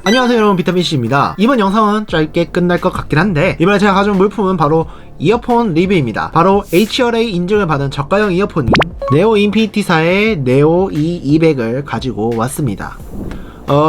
안녕하세요 여러분, 비타민C입니다. 이번 영상은 짧게 끝날 것 같긴 한데 이번에 제가 가져온 물품은 바로 이어폰 리뷰입니다. 바로 HRA 인증을 받은 저가형 이어폰인 네오 인피니티사의 네오 E200을 가지고 왔습니다.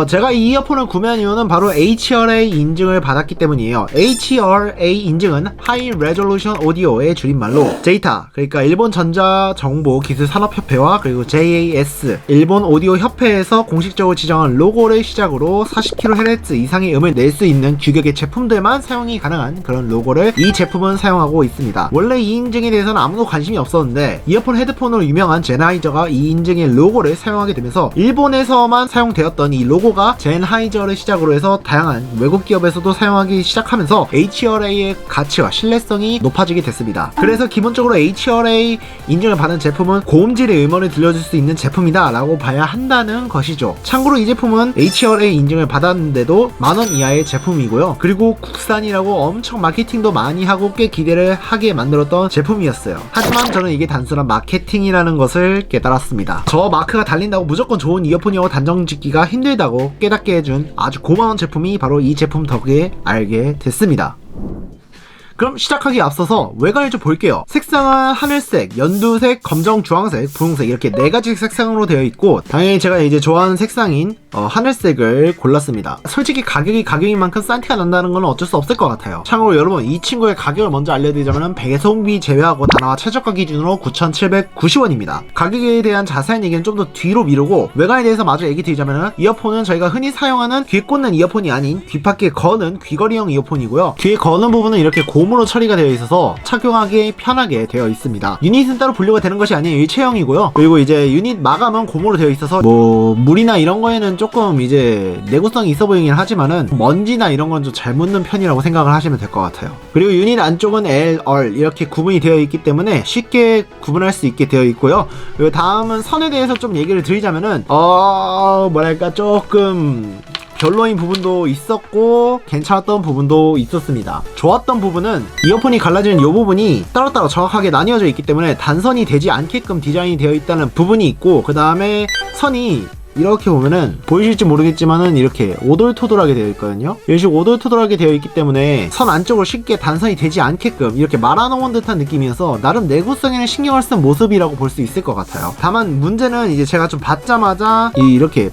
제가 이 이어폰을 구매한 이유는 바로 HRA 인증을 받았기 때문이에요. HRA 인증은 하이 레졸루션 오디오의 줄임말로 제이타, 그러니까 일본 전자정보기술산업협회와 그리고 JAS, 일본 오디오 협회에서 공식적으로 지정한 로고를 시작으로 40kHz 이상의 음을 낼 수 있는 규격의 제품들만 사용이 가능한 그런 로고를 이 제품은 사용하고 있습니다. 원래 이 인증에 대해서는 아무도 관심이 없었는데 이어폰 헤드폰으로 유명한 제나이저가 이 인증의 로고를 사용하게 되면서 일본에서만 사용되었던 이 로고가 젠하이저를 시작으로 해서 다양한 외국 기업에서도 사용하기 시작하면서 HRA의 가치와 신뢰성이 높아지게 됐습니다. 그래서 기본적으로 HRA 인증을 받은 제품은 고음질의 음원을 들려줄 수 있는 제품이다 라고 봐야 한다는 것이죠. 참고로 이 제품은 HRA 인증을 받았는데도 10,000원 이하의 제품이고요. 그리고 국산이라고 엄청 마케팅도 많이 하고 꽤 기대를 하게 만들었던 제품이었어요. 하지만 저는 이게 단순한 마케팅이라는 것을 깨달았습니다. 저 마크가 달린다고 무조건 좋은 이어폰이라고 단정 짓기가 힘들다고 깨닫게 해준 아주 고마운 제품이 바로 이 제품 덕에 알게 됐습니다. 그럼 시작하기에 앞서서 외관을 좀 볼게요. 색상은 하늘색, 연두색, 검정, 주황색, 분홍색 이렇게 4가지 색상으로 되어 있고 당연히 제가 이제 좋아하는 색상인 하늘색을 골랐습니다. 솔직히 가격이 가격인 만큼 싼 티가 난다는 건 어쩔 수 없을 것 같아요. 참고로 여러분, 이 친구의 가격을 먼저 알려드리자면 배송비 제외하고 단화 최저가 기준으로 9,790원입니다. 가격에 대한 자세한 얘기는 좀 더 뒤로 미루고 외관에 대해서 마저 얘기 드리자면 이어폰은 저희가 흔히 사용하는 귀에 꽂는 이어폰이 아닌 귀 밖에 거는 귀걸이형 이어폰이고요. 귀에 거는 부분은 이렇게 고무로 처리가 되어 있어서 착용하기 편하게 되어 있습니다. 유닛은 따로 분류가 되는 것이 아닌 일체형이고요. 그리고 이제 유닛 마감은 고무로 되어 있어서 뭐 물이나 이런 거에는 조금 이제 내구성이 있어 보이긴 하지만은 먼지나 이런 건 좀 잘 묻는 편이라고 생각을 하시면 될 것 같아요. 그리고 유닛 안쪽은 L, R 이렇게 구분이 되어 있기 때문에 쉽게 구분할 수 있게 되어 있고요. 그리고 다음은 선에 대해서 좀 얘기를 드리자면은 뭐랄까 조금 별로인 부분도 있었고 괜찮았던 부분도 있었습니다. 좋았던 부분은 이어폰이 갈라지는 이 부분이 따로따로 정확하게 나뉘어져 있기 때문에 단선이 되지 않게끔 디자인이 되어 있다는 부분이 있고, 그 다음에 선이 이렇게 보면은 보이실지 모르겠지만은 이렇게 오돌토돌하게 되어 있거든요. 이런 식으로 오돌토돌하게 되어 있기 때문에 선 안쪽으로 쉽게 단선이 되지 않게끔 이렇게 말아놓은 듯한 느낌이어서 나름 내구성에는 신경을 쓴 모습이라고 볼 수 있을 것 같아요. 다만 문제는 이제 제가 좀 받자마자 이렇게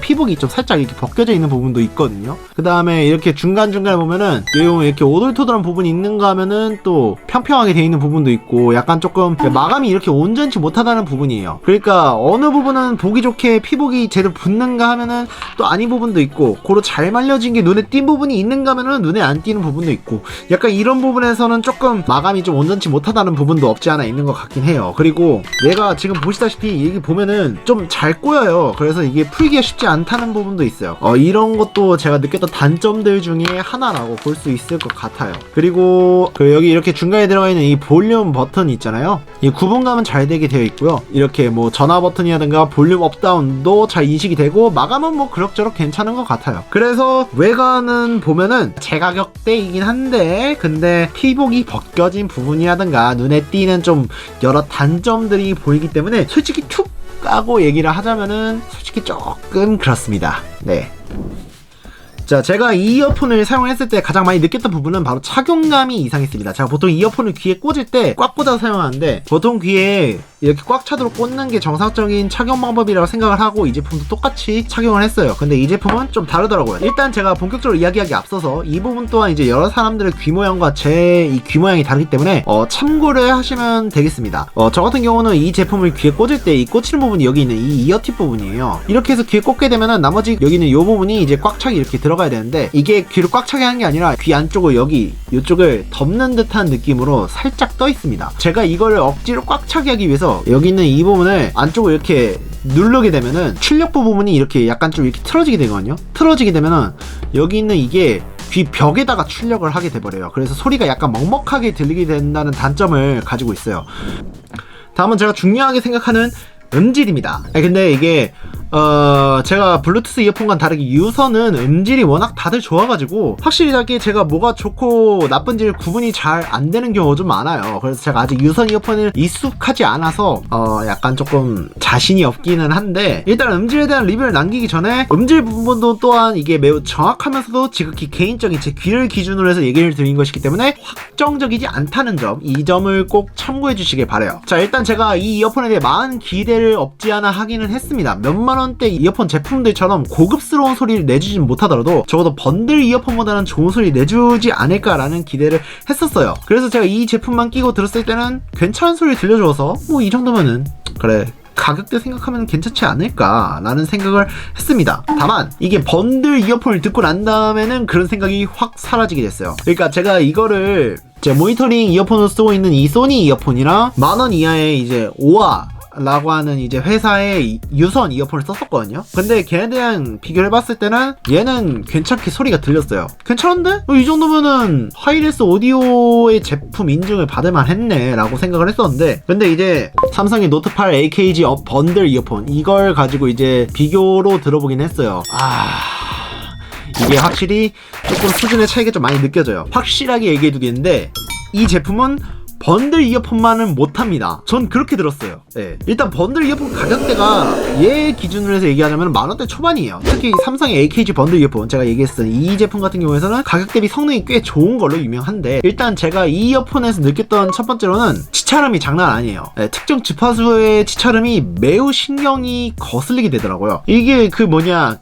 피복이 좀 살짝 이렇게 벗겨져 있는 부분도 있거든요. 그 다음에 이렇게 중간중간에 보면은 이렇게 오돌토돌한 부분이 있는가 하면은 또 평평하게 되어 있는 부분도 있고 약간 조금 마감이 이렇게 온전치 못하다는 부분이에요. 그러니까 어느 부분은 보기 좋게 피복이 제대로 붙는가 하면은 또 아닌 부분도 있고, 고로 잘 말려진 게 눈에 띈 부분이 있는가 하면은 눈에 안 띄는 부분도 있고, 약간 이런 부분에서는 조금 마감이 좀 온전치 못하다는 부분도 없지 않아 있는 것 같긴 해요. 그리고 얘가 지금 보시다시피 여기 보면은 좀 잘 꼬여요. 그래서 이게 풀기가 쉽지 않다는 부분도 있어요. 이런 것도 제가 느꼈던 단점들 중에 하나라고 볼 수 있을 것 같아요. 그리고 여기 이렇게 중간에 들어가 있는 이 볼륨 버튼 있잖아요. 이 구분감은 잘 되게 되어 있고요. 이렇게 뭐 전화 버튼이라든가 볼륨 업다운도 잘 인식이 되고 마감은 뭐 그럭저럭 괜찮은 것 같아요. 그래서 외관은 보면은 제 가격대이긴 한데 근데 피복이 벗겨진 부분이라든가 눈에 띄는 좀 여러 단점들이 보이기 때문에 솔직히 툭 까고 얘기를 하자면은 솔직히 조금 그렇습니다. 네. 자, 제가 이 이어폰을 사용했을 때 가장 많이 느꼈던 부분은 바로 착용감이 이상했습니다. 제가 보통 이어폰을 귀에 꽂을 때 꽉 꽂아서 사용하는데 보통 귀에 이렇게 꽉 차도록 꽂는 게 정상적인 착용 방법이라고 생각을 하고 이 제품도 똑같이 착용을 했어요. 근데 이 제품은 좀 다르더라고요. 일단 제가 본격적으로 이야기하기 앞서서 이 부분 또한 이제 여러 사람들의 귀 모양과 제 이 귀 모양이 다르기 때문에 참고를 하시면 되겠습니다. 저 같은 경우는 이 제품을 귀에 꽂을 때 이 꽂히는 부분이 여기 있는 이 이어팁 부분이에요. 이렇게 해서 귀에 꽂게 되면은 나머지 여기 있는 이 부분이 이제 꽉 차게 이렇게 들어가야 되는데 이게 귀를 꽉 차게 하는 게 아니라 귀 안쪽을 이쪽을 덮는 듯한 느낌으로 살짝 떠 있습니다. 제가 이거를 억지로 꽉 차게 하기 위해서 여기 있는 이 부분을 안쪽으로 이렇게 누르게 되면은 출력부 부분이 이렇게 약간 좀 이렇게 틀어지게 되거든요. 틀어지게 되면은 여기 있는 이게 귀 벽에다가 출력을 하게 돼버려요. 그래서 소리가 약간 먹먹하게 들리게 된다는 단점을 가지고 있어요. 다음은 제가 중요하게 생각하는 음질입니다. 근데 이게 제가 블루투스 이어폰과는 다르게 유선은 음질이 워낙 다들 좋아가지고 확실하게 제가 뭐가 좋고 나쁜지를 구분이 잘 안 되는 경우가 좀 많아요. 그래서 제가 아직 유선 이어폰을 익숙하지 않아서 약간 조금 자신이 없기는 한데, 일단 음질에 대한 리뷰를 남기기 전에 음질 부분도 또한 이게 매우 정확하면서도 지극히 개인적인 제 귀를 기준으로 해서 얘기를 드린 것이기 때문에 확정적이지 않다는 점, 이 점을 꼭 참고해 주시길 바래요. 자, 일단 제가 이 이어폰에 대해 많은 기대를 없지 않아 하기는 했습니다. 몇만원대 이어폰 제품들처럼 고급스러운 소리를 내주진 못하더라도 적어도 번들 이어폰보다는 좋은 소리 내주지 않을까라는 기대를 했었어요. 그래서 제가 이 제품만 끼고 들었을 때는 괜찮은 소리 들려줘서 뭐 이 정도면은 그래, 가격대 생각하면 괜찮지 않을까 라는 생각을 했습니다. 다만 이게 번들 이어폰을 듣고 난 다음에는 그런 생각이 확 사라지게 됐어요. 그러니까 제가 이거를 제 모니터링 이어폰으로 쓰고 있는 이 소니 이어폰이랑 10,000원 이하의 이제 오아 라고 하는 이제 회사의 유선 이어폰을 썼었거든요. 근데 걔네랑 비교를 해봤을 때는 얘는 괜찮게 소리가 들렸어요. 괜찮은데? 이 정도면은 하이레스 오디오의 제품 인증을 받을만 했네 라고 생각을 했었는데, 근데 이제 삼성의 노트8 AKG 번들 이어폰 이걸 가지고 이제 비교로 들어보긴 했어요. 이게 확실히 조금 수준의 차이가 좀 많이 느껴져요. 확실하게 얘기해두겠는데 이 제품은 번들 이어폰만은 못합니다. 전 그렇게 들었어요. 네. 일단 번들 이어폰 가격대가 얘 기준으로 해서 얘기하자면 10,000원대 초반이에요. 특히 삼성의 AKG 번들 이어폰, 제가 얘기했던 이 제품 같은 경우에는 가격 대비 성능이 꽤 좋은 걸로 유명한데, 일단 제가 이 이어폰에서 느꼈던 첫 번째로는 치차름이 장난 아니에요. 네, 특정 주파수의 치차름이 매우 신경이 거슬리게 되더라고요. 이게 그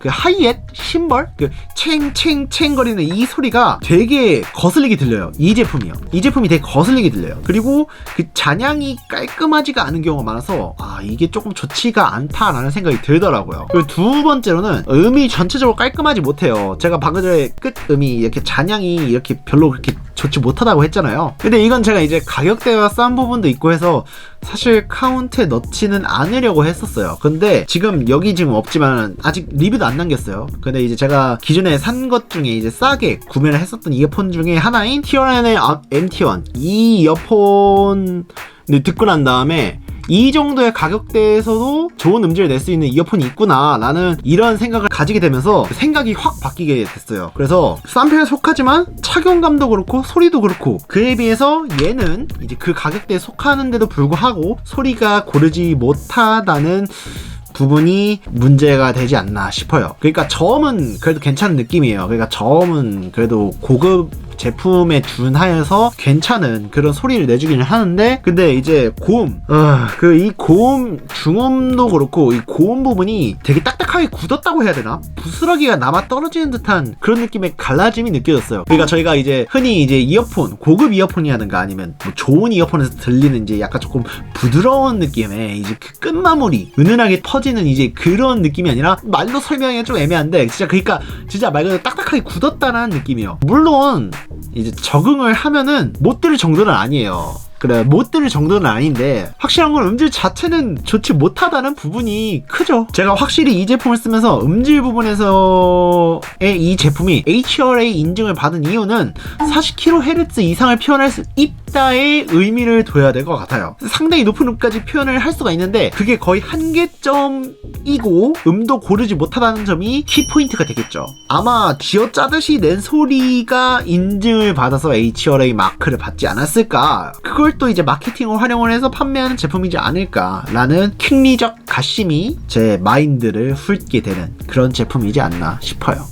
하이햇 심벌? 그 챙챙챙 거리는 이 소리가 되게 거슬리게 들려요. 이 제품이요. 이 제품이 되게 거슬리게 들려요. 그리고 그 잔향이 깔끔하지가 않은 경우가 많아서 이게 조금 좋지가 않다라는 생각이 들더라고요. 그리고 두 번째로는 음이 전체적으로 깔끔하지 못해요. 제가 방금 전에 끝음이 이렇게 잔향이 이렇게 별로 그렇게 좋지 못하다고 했잖아요. 근데 이건 제가 이제 가격대가 싼 부분도 있고 해서 사실 카운트에 넣지는 않으려고 했었어요. 근데 지금 여기 지금 없지만 아직 리뷰도 안 남겼어요. 근데 이제 제가 기존에 산 것 중에 이제 싸게 구매를 했었던 이어폰 중에 하나인 티어렌의 MT1 이 이어폰을 듣고 난 다음에 이 정도의 가격대에서도 좋은 음질을 낼 수 있는 이어폰이 있구나 라는 이런 생각을 가지게 되면서 생각이 확 바뀌게 됐어요. 그래서 싼 편에 속하지만 착용감도 그렇고 소리도 그렇고 그에 비해서 얘는 이제 그 가격대에 속하는데도 불구하고 소리가 고르지 못하다는 부분이 문제가 되지 않나 싶어요. 그러니까 저음은 그래도 괜찮은 느낌이에요. 그러니까 저음은 그래도 고급 제품에 준하여서 괜찮은 그런 소리를 내주기는 하는데, 근데 이제 고음, 이 고음, 중음도 그렇고 이 고음 부분이 되게 딱딱하게 굳었다고 해야 되나? 부스러기가 남아 떨어지는 듯한 그런 느낌의 갈라짐이 느껴졌어요. 그러니까 저희가 이제 흔히 이제 이어폰, 고급 이어폰이라든가 아니면 뭐 좋은 이어폰에서 들리는 이제 약간 조금 부드러운 느낌의 이제 그 끝마무리, 은은하게 퍼지는 이제 그런 느낌이 아니라, 말로 설명하기가 좀 애매한데 그러니까 진짜 말 그대로 딱딱하게 굳었다는 느낌이에요. 물론 이제 적응을 하면은 못 들을 정도는 아니에요. 그래, 못 들을 정도는 아닌데 확실한 건 음질 자체는 좋지 못하다는 부분이 크죠. 제가 확실히 이 제품을 쓰면서 음질 부분에서의 이 제품이 HRA 인증을 받은 이유는 40kHz 이상을 표현할 수 있다의 의미를 둬야 될 것 같아요. 상당히 높은 음까지 표현을 할 수가 있는데 그게 거의 한계점이고 음도 고르지 못하다는 점이 키포인트가 되겠죠. 아마 쥐어짜듯이 낸 소리가 인증을 받아서 HRA 마크를 받지 않았을까, 그걸 또 이제 마케팅을 활용을 해서 판매하는 제품이지 않을까라는 킹리적 가심이 제 마인드를 훑게 되는 그런 제품이지 않나 싶어요.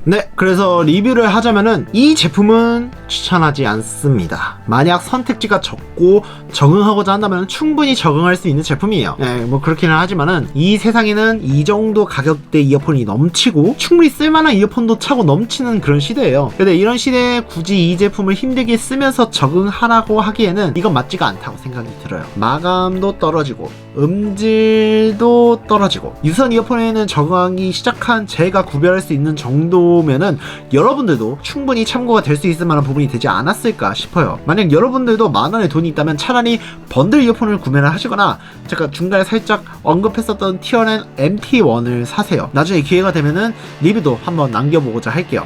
네, 그래서 리뷰를 하자면은 이 제품은 추천하지 않습니다. 만약 선택지가 적고 적응하고자 한다면 충분히 적응할 수 있는 제품이에요. 네, 뭐 그렇기는 하지만은 이 세상에는 이 정도 가격대 이어폰이 넘치고 충분히 쓸만한 이어폰도 차고 넘치는 그런 시대예요. 근데 이런 시대에 굳이 이 제품을 힘들게 쓰면서 적응하라고 하기에는 이건 맞지가 않다고 생각이 들어요. 마감도 떨어지고 음질도 떨어지고 유선 이어폰에는 적응하기 시작한 제가 구별할 수 있는 정도 보면은 여러분들도 충분히 참고가 될 수 있을 만한 부분이 되지 않았을까 싶어요. 만약 여러분들도 만원의 돈이 있다면 차라리 번들 이어폰을 구매를 하시거나 제가 중간에 살짝 언급했었던 티어렌 MT1을 사세요. 나중에 기회가 되면은 리뷰도 한번 남겨보고자 할게요.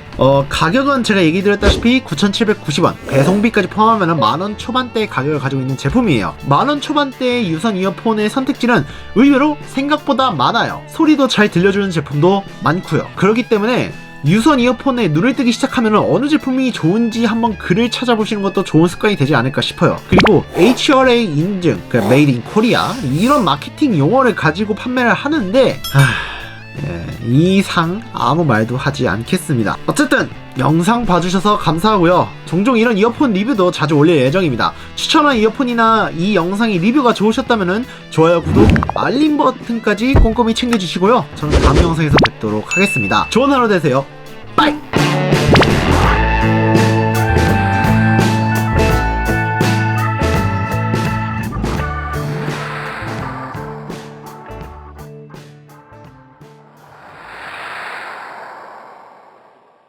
가격은 제가 얘기 드렸다시피 9,790원, 배송비까지 포함하면 만원 초반대의 가격을 가지고 있는 제품이에요. 만원 초반대의 유선 이어폰의 선택지는 의외로 생각보다 많아요. 소리도 잘 들려주는 제품도 많고요. 그렇기 때문에 유선 이어폰에 눈을 뜨기 시작하면 어느 제품이 좋은지 한번 글을 찾아보시는 것도 좋은 습관이 되지 않을까 싶어요. 그리고 HRA 인증, Made in Korea 이런 마케팅 용어를 가지고 판매를 하는데 이상 아무 말도 하지 않겠습니다. 어쨌든 영상 봐주셔서 감사하고요. 종종 이런 이어폰 리뷰도 자주 올릴 예정입니다. 추천한 이어폰이나 이 영상이 리뷰가 좋으셨다면 좋아요, 구독, 알림 버튼까지 꼼꼼히 챙겨주시고요. 저는 다음 영상에서 뵙도록 하겠습니다. 좋은 하루 되세요. 빠이!